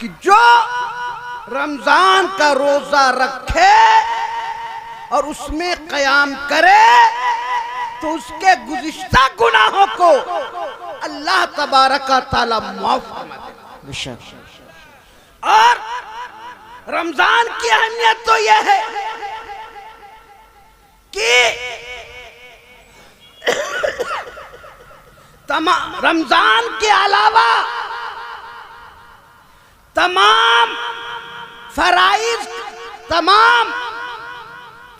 कि जो रमजान का रोजा रखे और उसमें क़याम करे तो उसके गुज़िश्ता गुनाहों को अल्लाह तबारक व तआला माफ फरमा देगा। और रमजान की अहमियत तो यह है कि रमजान के अलावा तमाम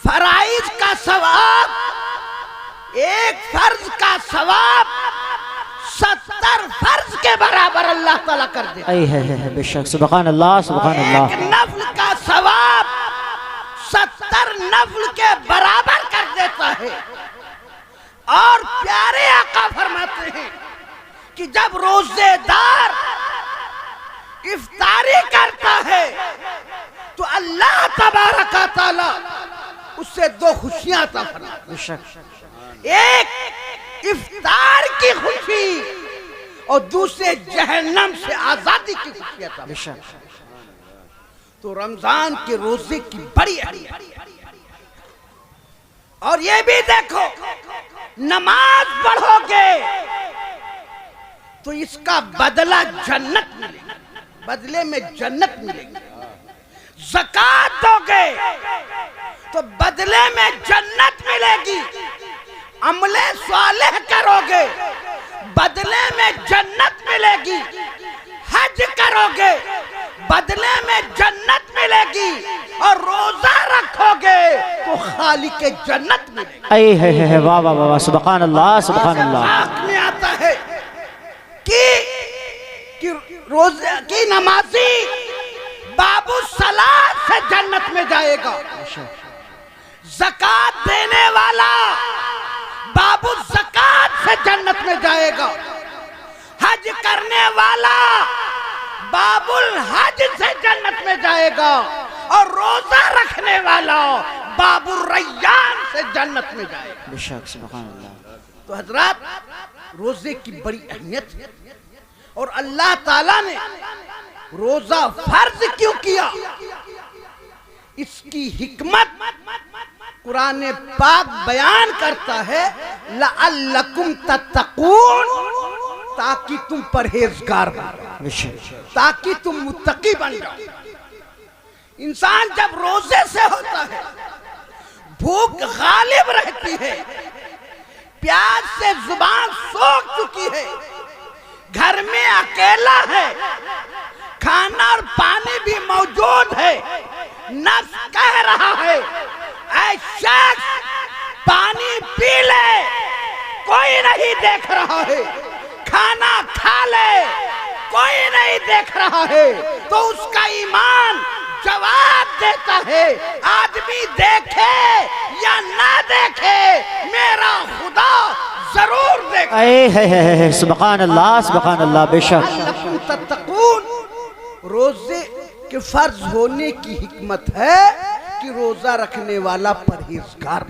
फराइज का सवाब, एक फर्ज का सवाब 70 फर्ज के बराबर अल्लाह ताला कर देता है। बेशक, सुभान अल्लाह, सुभान अल्लाह। एक नफ्ल का सवाब 70 नफ्ल के बराबर कर देता है। और प्यारे आका फरमाते हैं कि जब रोजेदार इफ्तारी करता है तो अल्लाह तबारक व तआला उससे 2 खुशियां अता फरमाता है। एक इफ्तार की खुशी और दूसरे जहन्नम से आजादी की खुशी अता फरमाता है। तो रमजान के रोजे की बड़ी अहमियत। और ये भी देखो, नमाज पढ़ोगे तो इसका बदला जन्नत मिलेगा, बदले में जन्नत मिलेगी। ज़कात दोगे तो बदले में जन्नत मिलेगी। अमले सालेह करोगे बदले में जन्नत मिलेगी। हज करोगे बदले में जन्नत मिलेगी। और रोजा रखोगे तो खालिक जन्नत मिलेगी। वाह वाह वाह, सुभान अल्लाह, सुभान अल्लाह। में आता है कि रोजे की नमाजी बाबू सलात से जन्नत में जाएगा। ज़कात देने वाला बाबू ज़कात से जन्नत में जाएगा। हज करने वाला बाबुल हज से जन्नत में जाएगा। और रोजा रखने वाला बाबुल रैयान से जन्नत में जाएगा। बेशक, सुभान अल्लाह। तो हजरात, रोजे की बड़ी अहमियत है। और अल्लाह ताला ने रोजा फर्ज क्यों किया, इसकी हिकमत कुरान पाक बयान करता है। लअल्लकुम तत्तकून, ताकि तुम परहेजगार बन जाओ, ताकि तुम मुत्तकी बन जाओ। इंसान जब रोजे से होता है, भूख गालिब रहती है, प्यास से जुबान सूख चुकी है, घर में अकेला है, खाना और पानी भी मौजूद है, नफ्स कह रहा है ऐ शख्स पानी पी ले, कोई नहीं देख रहा है, खाना खा ले, कोई नहीं देख रहा है, तो उसका ईमान जवाब देता है, आदमी देखे या ना देखे मेरा खुदा जरूर देखे। सुभान अल्लाह, सुभान अल्लाह। बेशक, तत्तकून, रोजे के फर्ज होने की हिकमत है कि रोजा रखने वाला परहेजगार।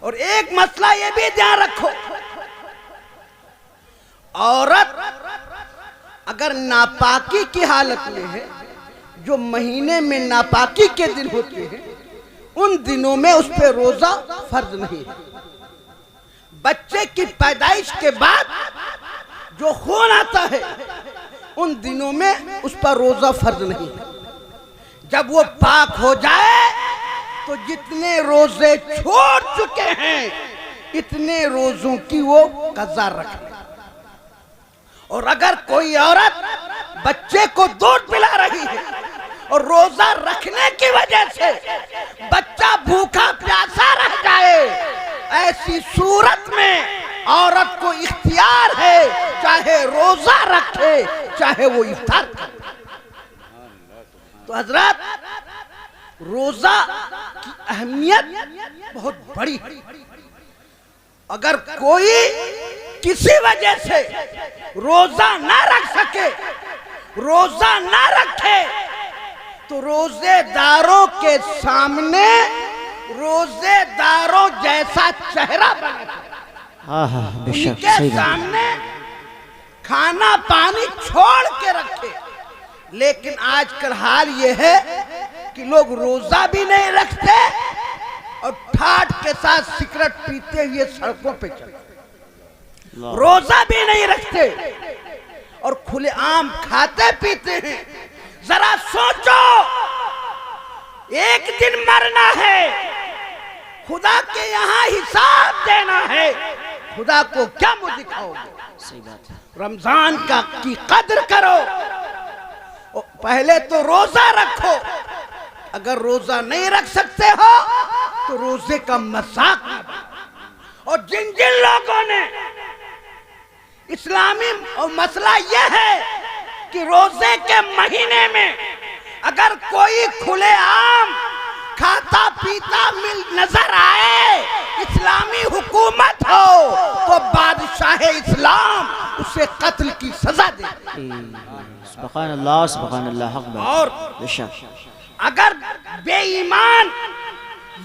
और एक मसला ये भी ध्यान रखो, औरत अगर नापाकी की हालत में है, जो महीने में नापाकी के दिन होते हैं, उन दिनों में उस पर रोजा फर्ज नहीं है। बच्चे की पैदाइश के बाद जो खून आता है, उन दिनों में उस पर रोजा फर्ज नहीं है। जब वो पाक हो जाए तो जितने रोजे छोड़ चुके हैं, इतने रोजों की वो कज़ा रख ले। और अगर कोई औरत बच्चे को दूध पिला रही है और रोजा रखने की वजह से बच्चा भूखा प्यासा रह जाए, ऐसी सूरत में औरत को इख्तियार है, चाहे रोजा रखे चाहे वो इफ्तार करे। तो हजरत, रोजा की अहमियत बहुत बड़ी है। अगर कोई किसी वजह से रोजा ना रख सके, रोजा ना रखे, तो रोजेदारों के सामने रोजेदारों जैसा चेहरा बने, उनके सामने खाना पानी छोड़ के रखे, लेकिन आजकल हाल ये है कि लोग रोजा भी नहीं रखते और ठाठ के साथ सिगरेट पीते हुए सड़कों पे चलते, रोजा भी नहीं रखते और खुलेआम खाते पीते हैं। जरा सोचो, एक दिन मरना है, खुदा के यहाँ हिसाब देना है, खुदा को क्या मुंह दिखाओगे? सही बात है। रमजान का की कद्र करो, पहले तो रोजा रखो। अगर रोजा नहीं रख सकते हो तो रोजे का मजाक। और जिन जिन लोगों ने इस्लामी और मसला यह है कि रोजे के महीने में अगर कोई खुलेआम खाता पीता मिल नजर आए, इस्लामी हुकूमत हो, तो बादशाह इस्लाम उसे कत्ल की सजा दे। सुभान अल्लाह, सुभान अल्लाह, हक बात। और बेशक अगर बेईमान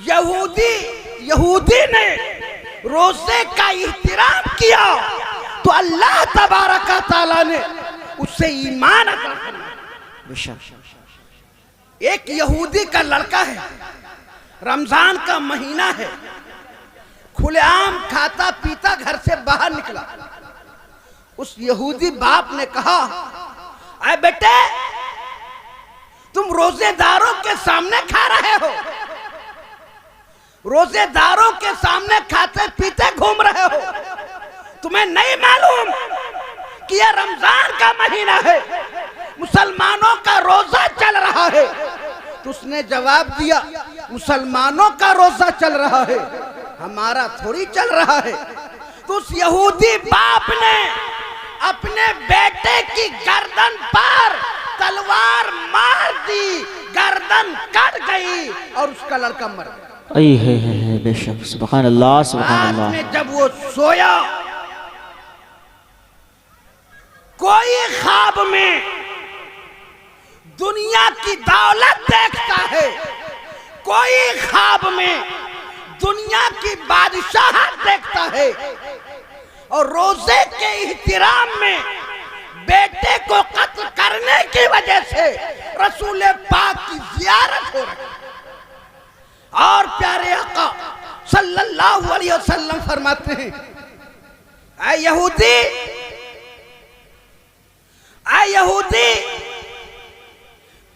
यहूदी ने रोजे का एहतराम किया तो अल्लाह तबारक तआला ने उससे ईमान अता फरमाया। बेशक एक यहूदी का लड़का है, रमजान का महीना है, खुलेआम खाता पीता घर से बाहर निकला। उस यहूदी बाप ने कहा, अरे बेटे, तुम रोजेदारों के सामने खा रहे हो, रोजेदारों के सामने खाते पीते घूम रहे हो, तुम्हें नहीं मालूम कि यह रमजान का महीना है, मुसलमानों का रोजा चल रहा है? तो उसने जवाब दिया, मुसलमानों का रोजा चल रहा है, हमारा थोड़ी चल रहा है। तो उस यहूदी बाप ने अपने बेटे की गर्दन पर तलवार मार दी, गर्दन कट गई और उसका लड़का मर गया। बेशक सुभान अल्लाह, सुभान रात अल्लाह। में जब वो सोया, कोई ख्वाब में दुनिया की दौलत देखता है, कोई ख्वाब में दुनिया की बादशाहत देखता है, और रोजे के एहतराम में बेटे को कत्ल करने की वजह से रसूल पाक की ज़ियारत हो रही है। और प्यारे आका सल्लल्लाहु अलैहि वसल्लम फरमाते हैं, ऐ यहूदी, ऐ यहूदी,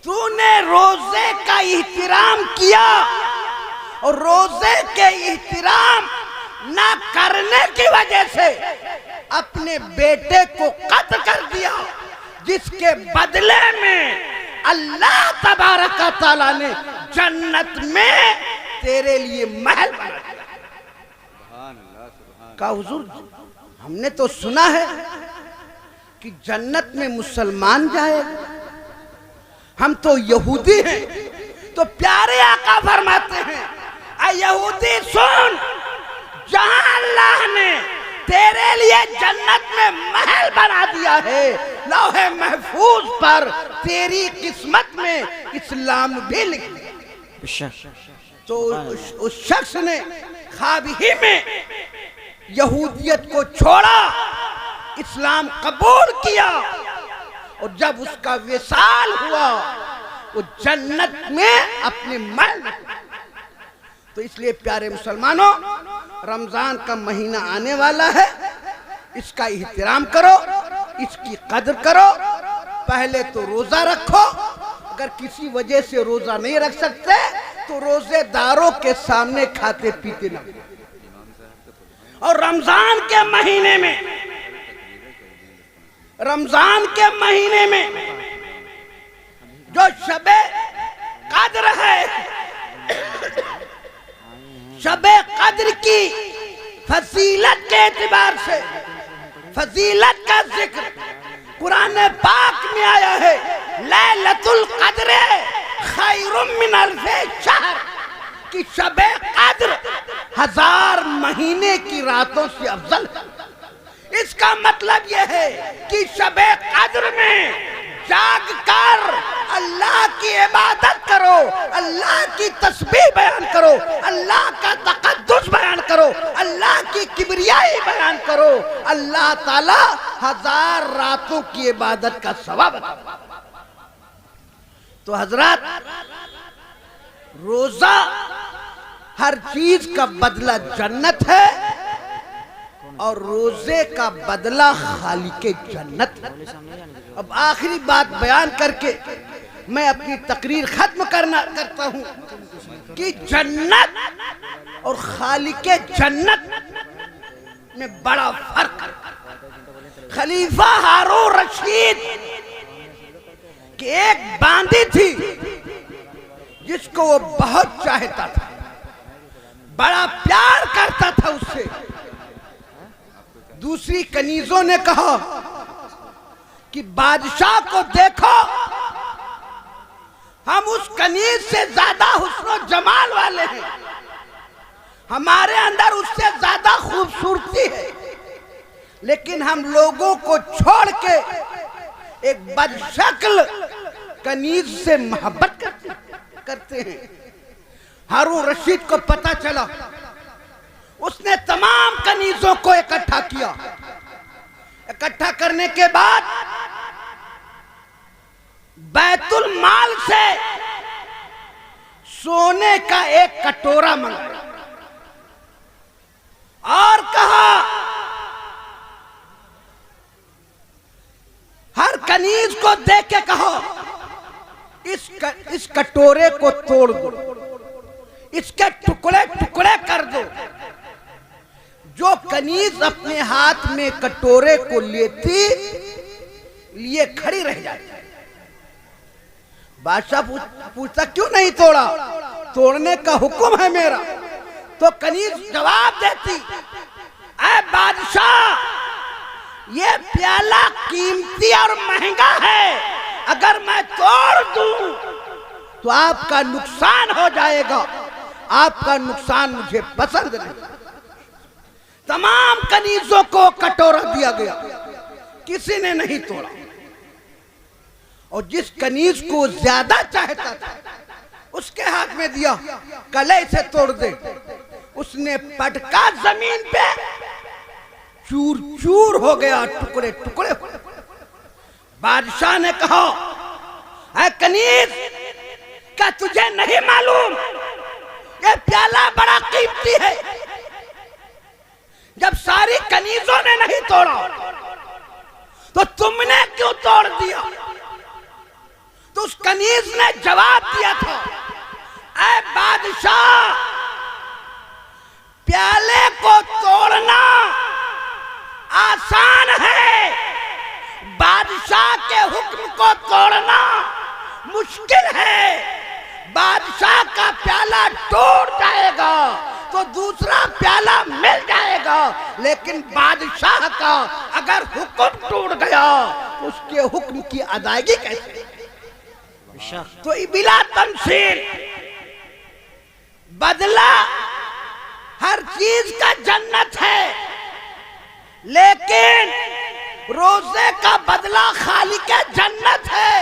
तूने रोजे का एहतराम किया और रोजे के एहतराम ना करने की वजह से अपने बेटे को कत्ल कर दिया, जिसके बदले में अल्लाह तबारक तआला ने जन्नत में तेरे लिए महल बना दिया। का हुजूर, हमने तो सुना है कि जन्नत में मुसलमान जाएगा, हम तो यहूदी हैं। तो प्यारे आका फरमाते हैं, ऐ यहूदी सुन, जहां अल्लाह ने तेरे लिए जन्नत में महल बना दिया है, लौहे महफूज पर तेरी किस्मत में इस्लाम भी लिख दिया। तो उस शख्स ने ख्वाब ही में यहूदियत को छोड़ा, इस्लाम कबूल किया, और जब उसका विसाल हुआ वो जन्नत में अपने महल में। तो इसलिए प्यारे मुसलमानों, रमजान का महीना आने वाला है, इसका एहतराम करो, इसकी कद्र करो। पहले तो रोजा रखो, अगर किसी वजह से रोजा नहीं रख सकते तो रोजेदारों के सामने खाते पीते ना। और रमजान के महीने में, रमजान के महीने में जो शबे कद्र है, शबे कद्र की फजीलत के एतबार से, फजीलत का जिक्र कुरान पाक में आया है, लैलतुल कद्र खैरुम मिन अल्फे शहर, कि शबे कद्र 1000 महीने की रातों से अफजल है। इसका मतलब यह है कि शबे कद्र में जाग कर अल्लाह की इबादत करो, अल्लाह की तस्बीह बयान करो, अल्लाह का तक़द्दुस बयान करो, अल्लाह की किबरियाई बयान करो। अल्लाह ताला 1000 रातों की इबादत का सवाब। तो हजरत, रोजा हर चीज का बदला जन्नत है और रोजे का बदला खालिके जन्नत है। अब आखिरी बात बयान करके मैं अपनी तकरीर खत्म करता हूं कि जन्नत और खालिके जन्नत में बड़ा फर्क है। खलीफा हारून रशीद की एक बांदी थी जिसको वो बहुत चाहता था, बड़ा प्यार करता था उससे। दूसरी कनीजों ने कहा कि बादशाह को देखो, हम उस कनीज से ज्यादा हुस्न जमाल वाले हैं, हमारे अंदर उससे ज्यादा खूबसूरती है, लेकिन हम लोगों को छोड़ के एक बदशक्ल कनीज से मोहब्बत करते हैं। हारून रशीद को पता चला, उसने तमाम कनीजों को इकट्ठा किया। इकट्ठा करने के बाद बैतुल माल से सोने का एक कटोरा मंगाया और कहा, हर कनीज को देख के कहो, इस कटोरे को तोड़ दो, इसके टुकड़े टुकड़े कर दो। जो कनीज अपने हाथ में कटोरे को लेती लिए खड़ी रह जाती। बादशाह पूछता क्यों नहीं तोड़ा? तोड़ने का हुक्म है मेरा। तो कनीज जवाब देती, ऐ बादशाह, ये प्याला कीमती और महंगा है, अगर मैं तोड़ दूं तो आपका नुकसान हो जाएगा, आपका नुकसान मुझे पसंद नहीं। तमाम कनीजों को कटोरा दिया गया, किसी ने नहीं तोड़ा। और जिस कनीज को ज्यादा चाहता था उसके हाथ में दिया, कले से तोड़ दे। उसने पटका, जमीन पे चूर चूर हो गया, टुकड़े टुकड़े हो गए। बादशाह ने कहा, है कनीज, क्या तुझे नहीं मालूम ये प्याला बड़ा कीमती है? जब सारी कनीजों ने नहीं तोड़ा तो तुमने क्यों तोड़ दिया? तो उस कनीज ने जवाब दिया था, ऐ बादशाह, प्याले को तोड़ना आसान है, बादशाह के हुक्म को तोड़ना मुश्किल है। बादशाह का प्याला टूट जाएगा तो दूसरा प्याला मिल जाएगा, लेकिन बादशाह का अगर हुक्म टूट गया तो उसके हुक्म की अदायगी कैसे? तो बिला तमसील बदला हर चीज का जन्नत है, लेकिन रोजे का बदला खालिके जन्नत है।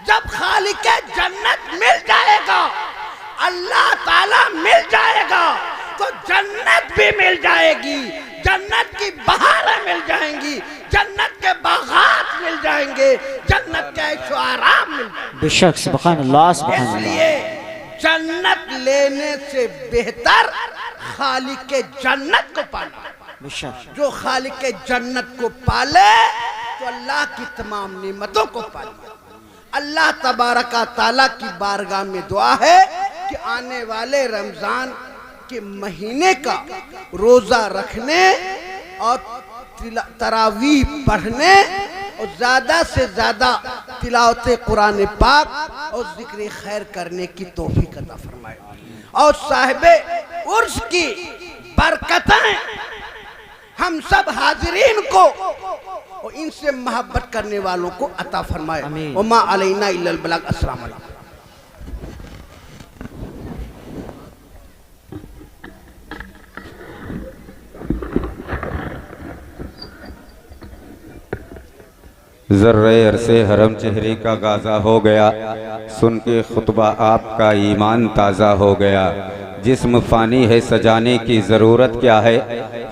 जब खालिके जन्नत मिल जाएगा, अल्लाह ताला मिल जाएगा, तो जन्नत भी मिल जाएगी, जन्नत की बहारें मिल जाएंगी, जन्नत के बागात मिल जाएंगे, जन्नत के ऐशो आराम मिल जाएंगे। बेशक, सुभान अल्लाह, सुभान अल्लाह। इसलिए जन्नत लेने से बेहतर खालिके जन्नत को पाना। बेशक, जो खालिके जन्नत को पाले तो अल्लाह की तमाम नेमतों को पाले। अल्लाह तबारका ताला की बारगाह में दुआ है कि आने वाले रमजान के महीने का रोजा रखने और तरावीह पढ़ने और ज्यादा से ज्यादा तिलावत कुरान पाक और जिक्र खैर करने की तौफीक अता फरमाए, और साहिबे उर्स की बरकतें हम सब हाजिरीन को और इनसे मोहब्बत करने वालों को अता फरमाए। वमा अलैना इल्लल बलाग। अस्सलाम वालेकुम। ज़र्रे अरसे हरम चेहरे का गाज़ा हो गया, सुन के खुतबा आपका ईमान ताज़ा हो गया। जिस्म फ़ानी है सजाने की ज़रूरत क्या है,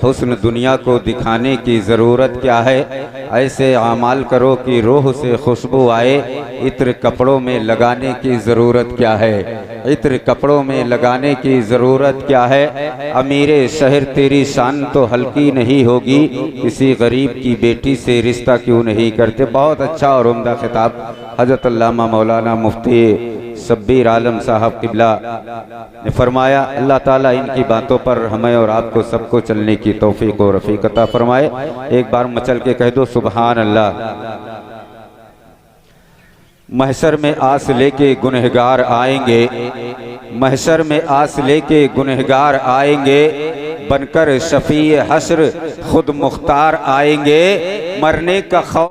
हुस्न दुनिया को दिखाने की ज़रूरत क्या है। ऐसे आमाल करो कि रूह से खुशबू आए, इत्र कपड़ों में लगाने की ज़रूरत क्या है, इत्र कपड़ों में लगाने की ज़रूरत क्या है। अमीरे शहर तेरी शान तो हल्की नहीं होगी, किसी गरीब की बेटी से रिश्ता क्यों नहीं करते। बहुत अच्छा और उम्दा खिताब हज़रत अल्लामा मौलाना मुफ्ती शब्बीर आलम साहब किबला ने फरमाया। अल्लाह ताला इनकी बातों पर हमें और आपको सबको चलने की तौफीक और रफ़ीक अता फरमाए। एक बार मचल के कह दो सुबहान अल्लाह। महशर में आस लेके गुनहगार आएंगे, महशर में आस लेके गुनहगार आएंगे, बनकर शफी हश्र खुद मुख्तार आएंगे। मरने का खौफ